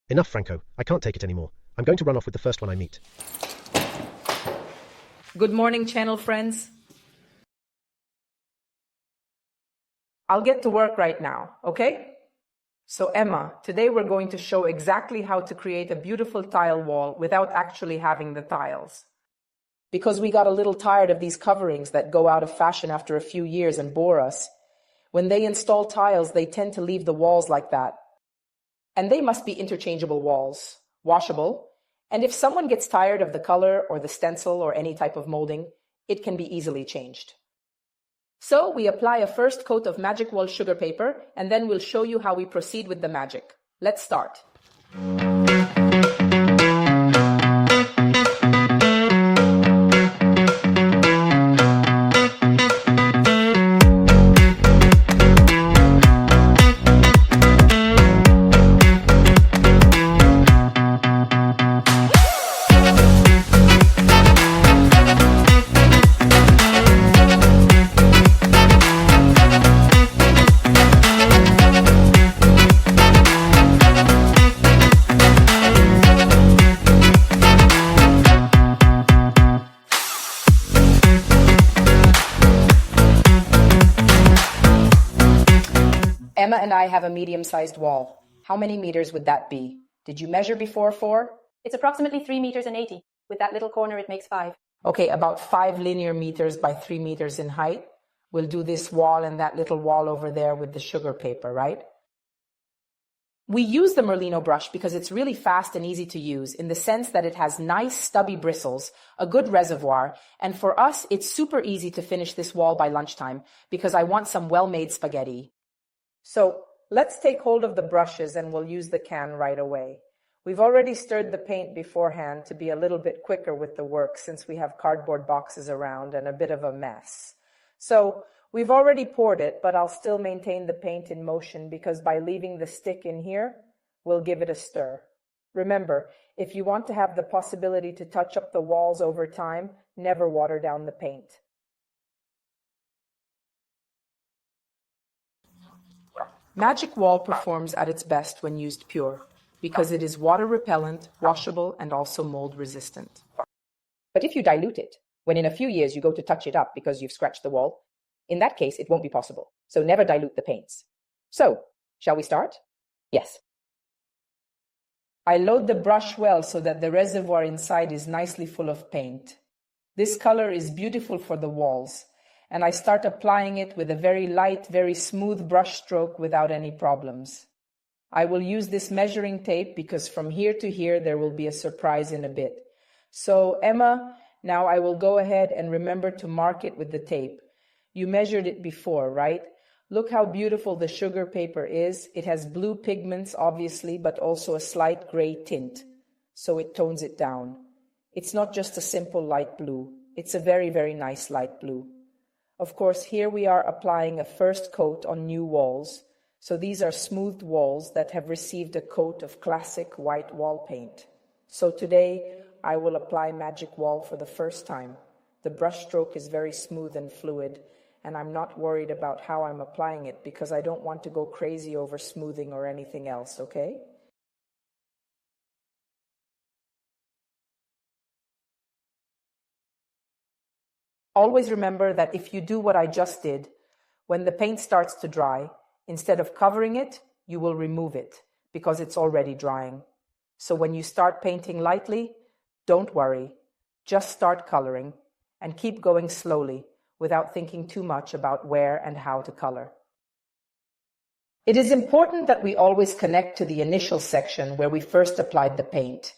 Enough, Franco. I can't take it anymore. I'm going to run off with the first one I meet. Good morning, channel friends. I'll get to work right now, okay? So Emma, today we're going to show exactly how to create a beautiful tile wall without actually having the tiles. Because we got a little tired of these coverings that go out of fashion after a few years and bore us. When they install tiles, they tend to leave the walls like that. And they must be interchangeable walls, washable. And if someone gets tired of the color or the stencil or any type of molding, it can be easily changed. So we apply a first coat of Magic Wall sugar paper, and then we'll show you how we proceed with the magic. Let's start. Emma and I have a medium-sized wall. How many meters would that be? Did you measure before for? It's approximately 3 meters and 80. With that little corner, it makes 5. Okay, about 5 linear meters by 3 meters in height. We'll do this wall and that little wall over there with the sugar paper, right? We use the Merlino brush because it's really fast and easy to use in the sense that it has nice stubby bristles, a good reservoir, and for us, it's super easy to finish this wall by lunchtime because I want some well-made spaghetti. So let's take hold of the brushes and we'll use the can right away. We've already stirred the paint beforehand to be a little bit quicker with the work since we have cardboard boxes around and a bit of a mess. So we've already poured it, but I'll still maintain the paint in motion because by leaving the stick in here, we'll give it a stir. Remember, if you want to have the possibility to touch up the walls over time, never water down the paint. Magic Wall performs at its best when used pure, because it is water repellent, washable, and also mold resistant. But if you dilute it, when in a few years you go to touch it up because you've scratched the wall, in that case it won't be possible. So never dilute the paints. So, shall we start? Yes. I load the brush well so that the reservoir inside is nicely full of paint. This color is beautiful for the walls, and I start applying it with a very light, very smooth brush stroke without any problems. I will use this measuring tape because from here to here there will be a surprise in a bit. So Emma, now I will go ahead and remember to mark it with the tape. You measured it before, right? Look how beautiful the sugar paper is. It has blue pigments, obviously, but also a slight gray tint. So it tones it down. It's not just a simple light blue. It's a very, very nice light blue. Of course, here we are applying a first coat on new walls. So these are smoothed walls that have received a coat of classic white wall paint. So today, I will apply Magic Wall for the first time. The brush stroke is very smooth and fluid, and I'm not worried about how I'm applying it because I don't want to go crazy over smoothing or anything else, okay? Always remember that if you do what I just did, when the paint starts to dry, instead of covering it, you will remove it because it's already drying. So when you start painting lightly, don't worry. Just start coloring and keep going slowly without thinking too much about where and how to color. It is important that we always connect to the initial section where we first applied the paint,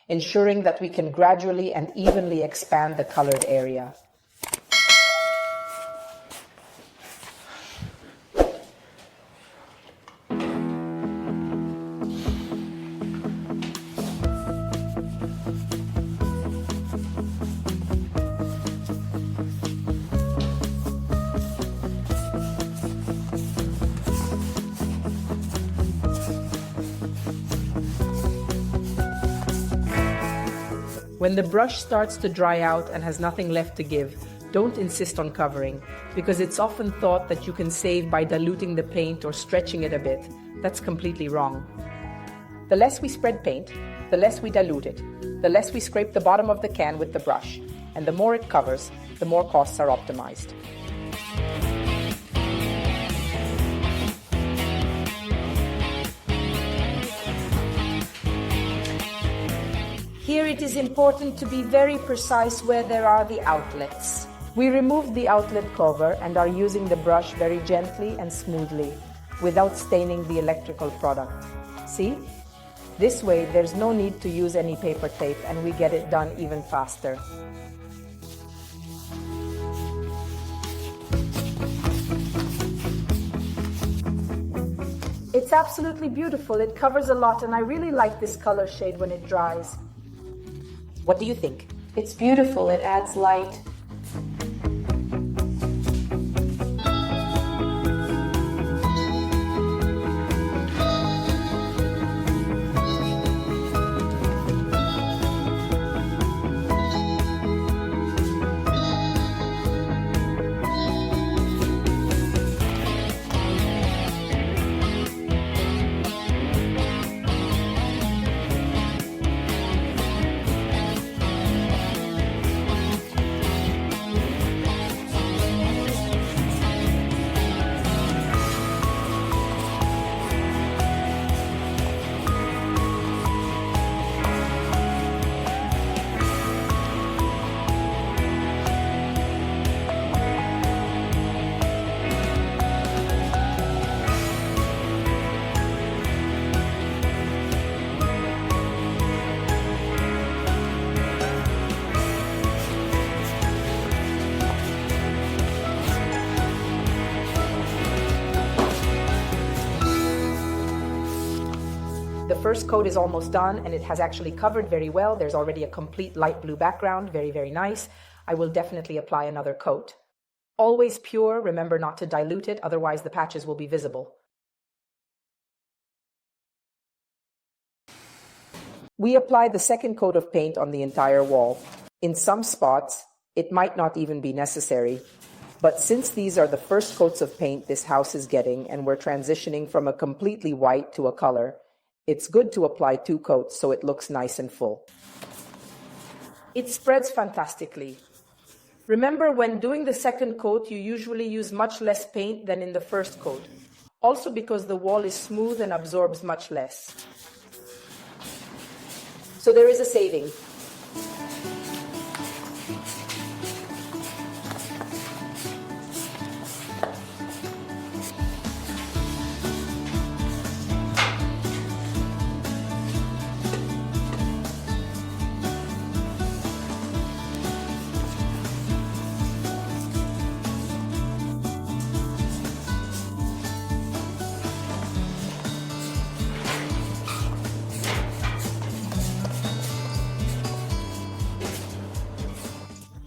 ensuring that we can gradually and evenly expand the colored area. When the brush starts to dry out and has nothing left to give, don't insist on covering, because it's often thought that you can save by diluting the paint or stretching it a bit. That's completely wrong. The less we spread paint, the less we dilute it, the less we scrape the bottom of the can with the brush, and the more it covers, the more costs are optimized. Here it is important to be very precise where there are the outlets. We removed the outlet cover and are using the brush very gently and smoothly, without staining the electrical product. See? This way, there's no need to use any paper tape and we get it done even faster. It's absolutely beautiful. It covers a lot and I really like this color shade when it dries. What do you think? It's beautiful. It adds light. The first coat is almost done and it has actually covered very well. There's already a complete light blue background, very, very nice. I will definitely apply another coat. Always pure, remember not to dilute it, otherwise the patches will be visible. We apply the second coat of paint on the entire wall. In some spots, it might not even be necessary. But since these are the first coats of paint this house is getting and we're transitioning from a completely white to a color, it's good to apply 2 coats so it looks nice and full. It spreads fantastically. Remember, when doing the second coat, you usually use much less paint than in the first coat. Also because the wall is smooth and absorbs much less. So there is a saving.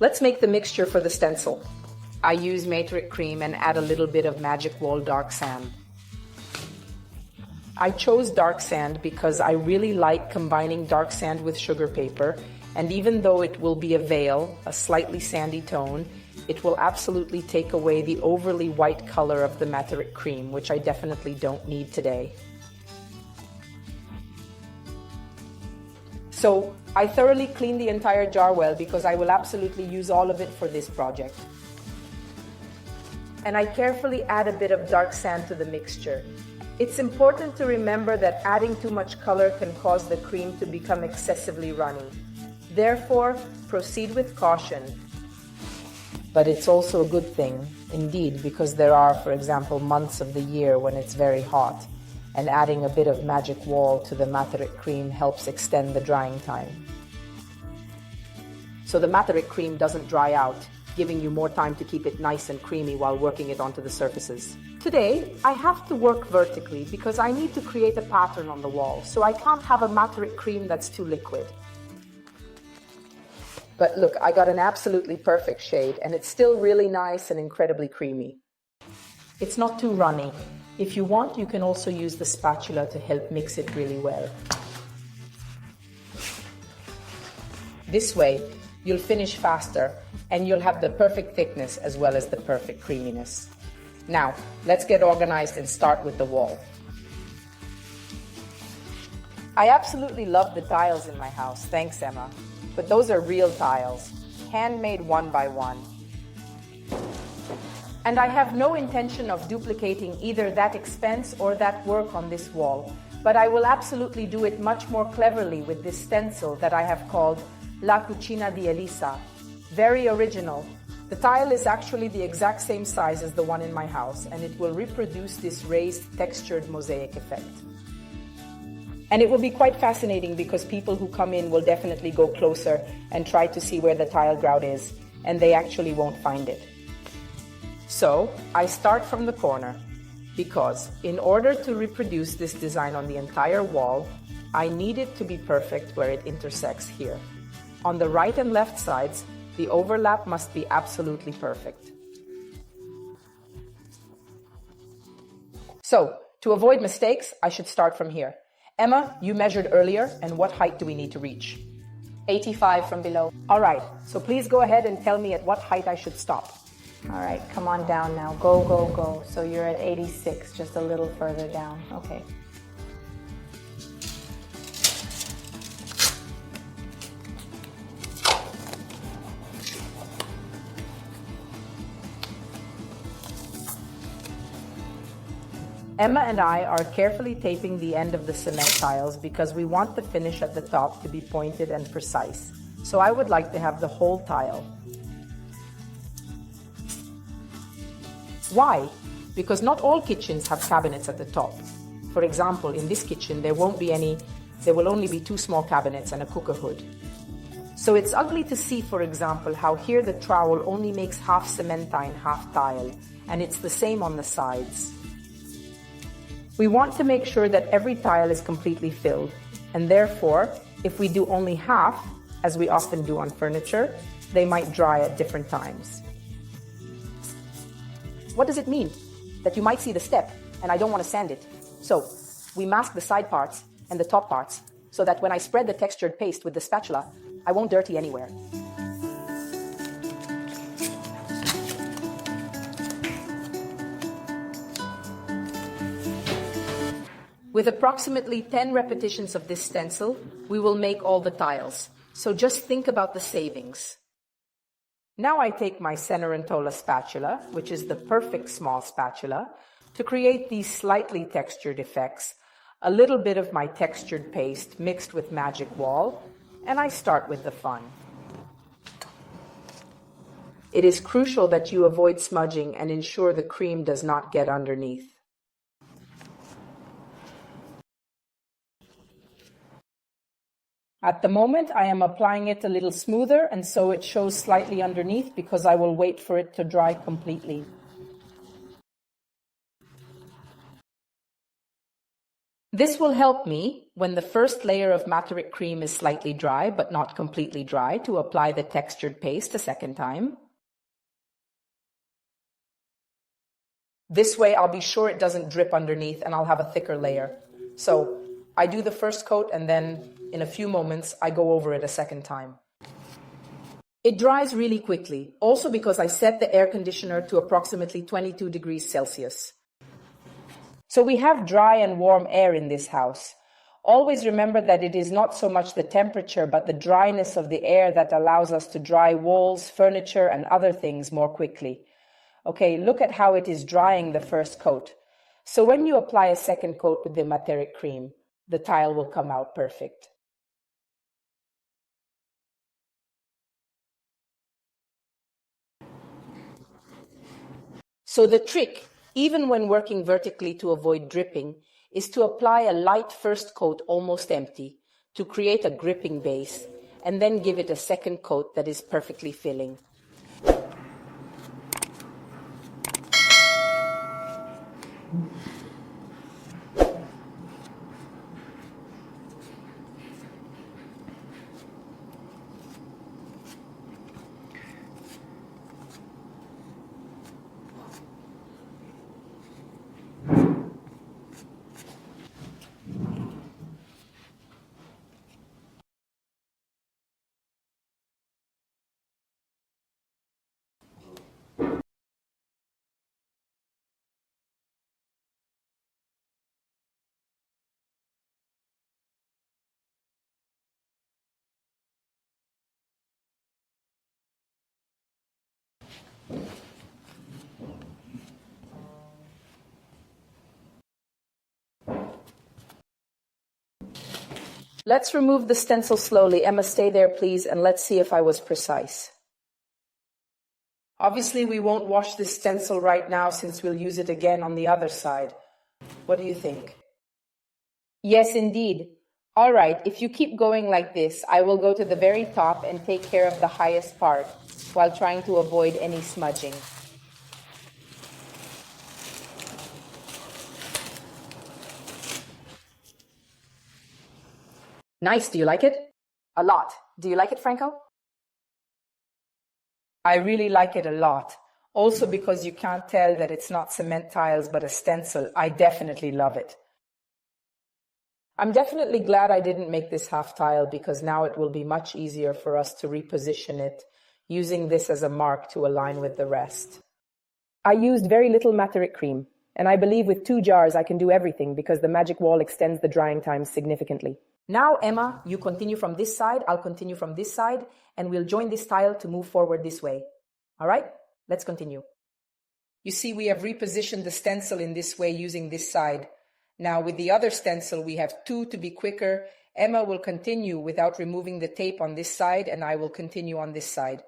Let's make the mixture for the stencil. I use Materic Cream and add a little bit of Magic Wall Dark Sand. I chose dark sand because I really like combining dark sand with sugar paper, and even though it will be a veil, a slightly sandy tone, it will absolutely take away the overly white color of the Materic Cream, which I definitely don't need today. So I thoroughly clean the entire jar well because I will absolutely use all of it for this project. And I carefully add a bit of dark sand to the mixture. It's important to remember that adding too much color can cause the cream to become excessively runny. Therefore, proceed with caution. But it's also a good thing, indeed, because there are, for example, months of the year when it's very hot, and adding a bit of Magic Wall to the Materic Cream helps extend the drying time. So the Materic Cream doesn't dry out, giving you more time to keep it nice and creamy while working it onto the surfaces. Today, I have to work vertically because I need to create a pattern on the wall, so I can't have a Materic Cream that's too liquid. But look, I got an absolutely perfect shade, and it's still really nice and incredibly creamy. It's not too runny. If you want, you can also use the spatula to help mix it really well. This way, you'll finish faster, and you'll have the perfect thickness as well as the perfect creaminess. Now, let's get organized and start with the wall. I absolutely love the tiles in my house. Thanks, Emma. But those are real tiles, handmade one by one. And I have no intention of duplicating either that expense or that work on this wall, but I will absolutely do it much more cleverly with this stencil that I have called La Cucina di Elisa. Very original. The tile is actually the exact same size as the one in my house, and it will reproduce this raised textured mosaic effect. And it will be quite fascinating because people who come in will definitely go closer and try to see where the tile grout is, and they actually won't find it. So I start from the corner because in order to reproduce this design on the entire wall, I need it to be perfect where it intersects here. On the right and left sides, the overlap must be absolutely perfect. So, to avoid mistakes, I should start from here. Emma, you measured earlier, and what height do we need to reach? 85 from below. All right, so please go ahead and tell me at what height I should stop. All right, come on down now. Go, go, go. So you're at 86, just a little further down. Okay. Emma and I are carefully taping the end of the cement tiles because we want the finish at the top to be pointed and precise. So I would like to have the whole tile. Why? Because not all kitchens have cabinets at the top. For example, in this kitchen, there will only be 2 small cabinets and a cooker hood. So it's ugly to see, for example, how here the trowel only makes half cementine, half tile, and it's the same on the sides. We want to make sure that every tile is completely filled, and therefore, if we do only half, as we often do on furniture, they might dry at different times. What does it mean? That you might see the step, and I don't want to sand it. So, we mask the side parts and the top parts, so that when I spread the textured paste with the spatula, I won't dirty anywhere. With approximately 10 repetitions of this stencil, we will make all the tiles. So just think about the savings. Now I take my Cenerentola spatula, which is the perfect small spatula, to create these slightly textured effects, a little bit of my textured paste mixed with magic wall, and I start with the fun. It is crucial that you avoid smudging and ensure the cream does not get underneath. At the moment, I am applying it a little smoother, and so it shows slightly underneath because I will wait for it to dry completely. This will help me, when the first layer of Materic Cream is slightly dry but not completely dry, to apply the textured paste a second time. This way I'll be sure it doesn't drip underneath and I'll have a thicker layer. So I do the first coat and then in a few moments I go over it a second time. It dries really quickly, also because I set the air conditioner to approximately 22 degrees Celsius. So we have dry and warm air in this house. Always remember that it is not so much the temperature but the dryness of the air that allows us to dry walls, furniture and other things more quickly. Okay, look at how it is drying the first coat. So when you apply a second coat with the Materic Cream, the tile will come out perfect. So the trick, even when working vertically to avoid dripping, is to apply a light first coat almost empty to create a gripping base, and then give it a second coat that is perfectly filling. Let's remove the stencil slowly. Emma, stay there, please, and let's see if I was precise. Obviously, we won't wash this stencil right now since we'll use it again on the other side. What do you think? Yes, indeed. All right, if you keep going like this, I will go to the very top and take care of the highest part while trying to avoid any smudging. Nice. Do you like it? A lot. Do you like it, Franco? I really like it a lot. Also because you can't tell that it's not cement tiles but a stencil. I definitely love it. I'm definitely glad I didn't make this half tile because now it will be much easier for us to reposition it using this as a mark to align with the rest. I used very little Materic Cream, and I believe with 2 jars I can do everything because the magic wall extends the drying time significantly. Now, Emma, you continue from this side, I'll continue from this side, and we'll join this tile to move forward this way. All right, let's continue. You see, we have repositioned the stencil in this way using this side. Now, with the other stencil, we have 2 to be quicker. Emma will continue without removing the tape on this side, and I will continue on this side.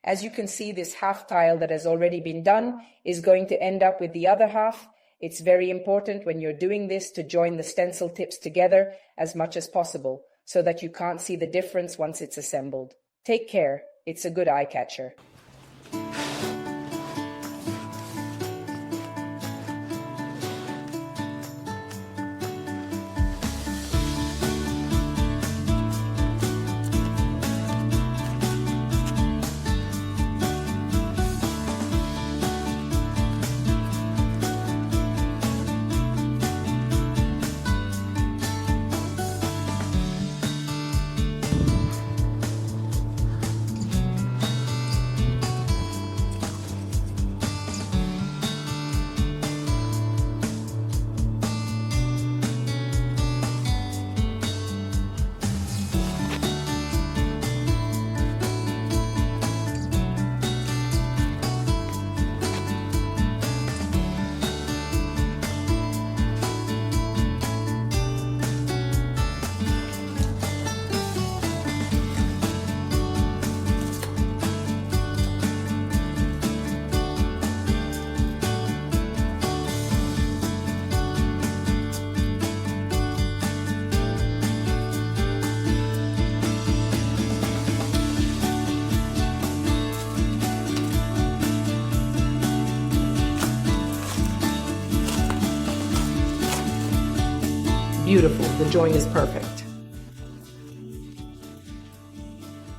As you can see, this half tile that has already been done is going to end up with the other half. It's very important when you're doing this to join the stencil tips together as much as possible so that you can't see the difference once it's assembled. Take care. It's a good eye catcher. Beautiful. The joint is perfect.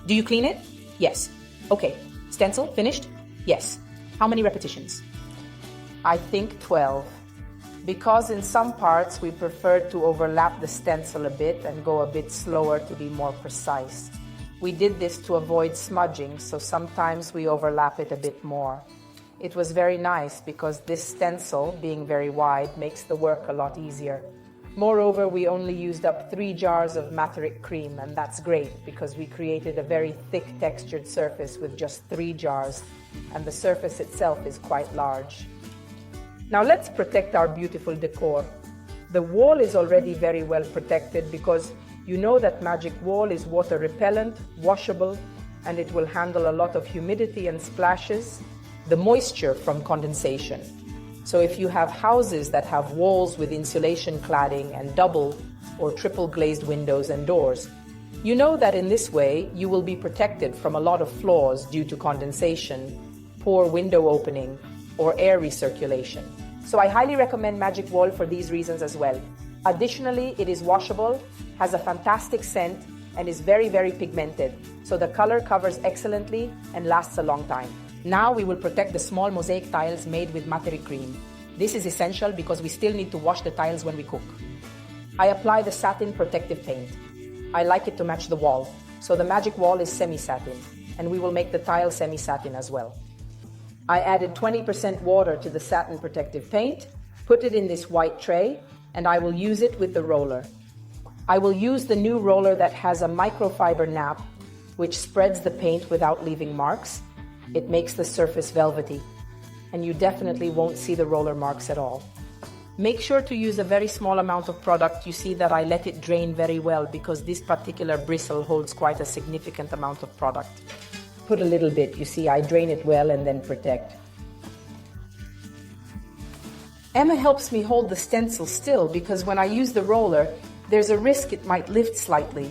Do you clean it? Yes. Okay. Stencil finished? Yes. How many repetitions? I think 12. Because in some parts we prefer to overlap the stencil a bit and go a bit slower to be more precise. We did this to avoid smudging, so sometimes we overlap it a bit more. It was very nice because this stencil, being very wide, makes the work a lot easier. Moreover, we only used up 3 jars of Materic Cream, and that's great because we created a very thick textured surface with just 3 jars, and the surface itself is quite large. Now let's protect our beautiful decor. The wall is already very well protected because you know that Magic Wall is water repellent, washable, and it will handle a lot of humidity and splashes, the moisture from condensation. So if you have houses that have walls with insulation cladding and double or triple glazed windows and doors, you know that in this way you will be protected from a lot of flaws due to condensation, poor window opening, or air recirculation. So I highly recommend Magic Wall for these reasons as well. Additionally, it is washable, has a fantastic scent, and is very, very pigmented, so the color covers excellently and lasts a long time. Now we will protect the small mosaic tiles made with Materic Cream. This is essential because we still need to wash the tiles when we cook. I apply the Satin protective paint. I like it to match the wall, so the Magic Wall is semi-satin, and we will make the tile semi-satin as well. I added 20% water to the Satin protective paint, put it in this white tray, and I will use it with the roller. I will use the new roller that has a microfiber nap, which spreads the paint without leaving marks. It makes the surface velvety, and you definitely won't see the roller marks at all. Make sure to use a very small amount of product. You see that I let it drain very well because this particular bristle holds quite a significant amount of product. Put a little bit, you see, I drain it well and then protect. Emma helps me hold the stencil still because when I use the roller, there's a risk it might lift slightly.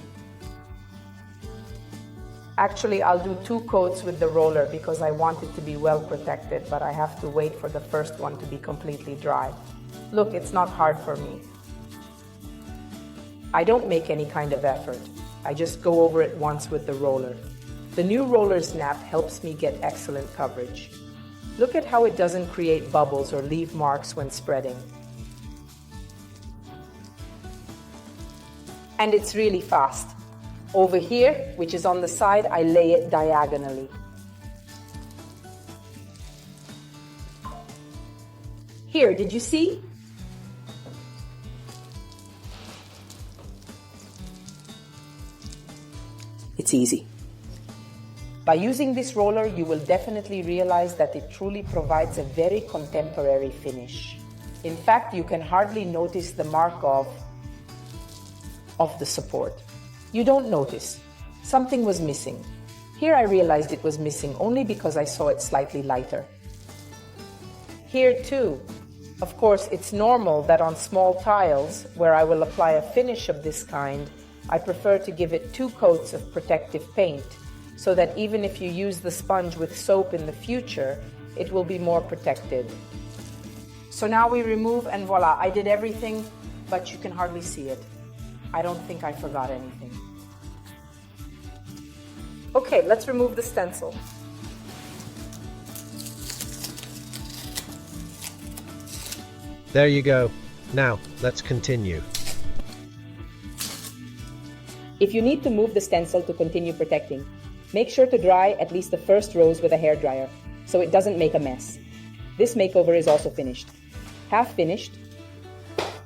Actually, I'll do 2 coats with the roller because I want it to be well protected, but I have to wait for the first one to be completely dry. Look, it's not hard for me. I don't make any kind of effort. I just go over it once with the roller. The new roller snap helps me get excellent coverage. Look at how it doesn't create bubbles or leave marks when spreading. And it's really fast. Over here, which is on the side, I lay it diagonally. Here, did you see? It's easy. By using this roller, you will definitely realize that it truly provides a very contemporary finish. In fact, you can hardly notice the mark of the support. You don't notice. Something was missing. Here I realized it was missing only because I saw it slightly lighter. Here too. Of course, it's normal that on small tiles, where I will apply a finish of this kind, I prefer to give it 2 coats of protective paint, so that even if you use the sponge with soap in the future, it will be more protected. So now we remove and voila, I did everything, but you can hardly see it. I don't think I forgot anything. Okay, let's remove the stencil. There you go. Now, let's continue. If you need to move the stencil to continue protecting, make sure to dry at least the first rows with a hairdryer so it doesn't make a mess. This makeover is also finished. Half finished.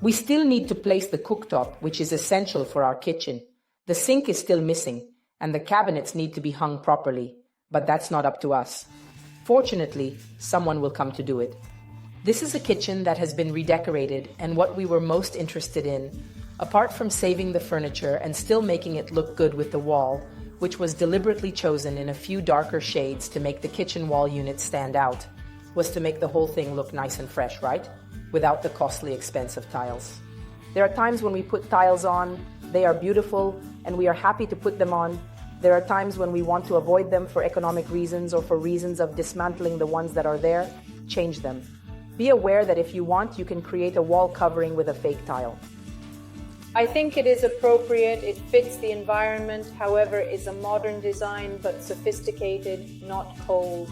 We still need to place the cooktop, which is essential for our kitchen. The sink is still missing, and the cabinets need to be hung properly, but that's not up to us. Fortunately, someone will come to do it. This is a kitchen that has been redecorated, and what we were most interested in, apart from saving the furniture and still making it look good with the wall, which was deliberately chosen in a few darker shades to make the kitchen wall unit stand out, was to make the whole thing look nice and fresh, right? Without the costly expense of tiles. There are times when we put tiles on, they are beautiful, and we are happy to put them on. There are times when we want to avoid them for economic reasons or for reasons of dismantling the ones that are there. Change them. Be aware that if you want, you can create a wall covering with a fake tile. I think it is appropriate, it fits the environment, however, is a modern design but sophisticated, not cold.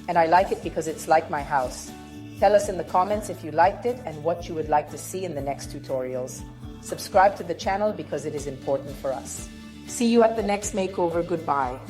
And I like it because it's like my house. Tell us in the comments if you liked it and what you would like to see in the next tutorials. Subscribe to the channel because it is important for us. See you at the next makeover. Goodbye.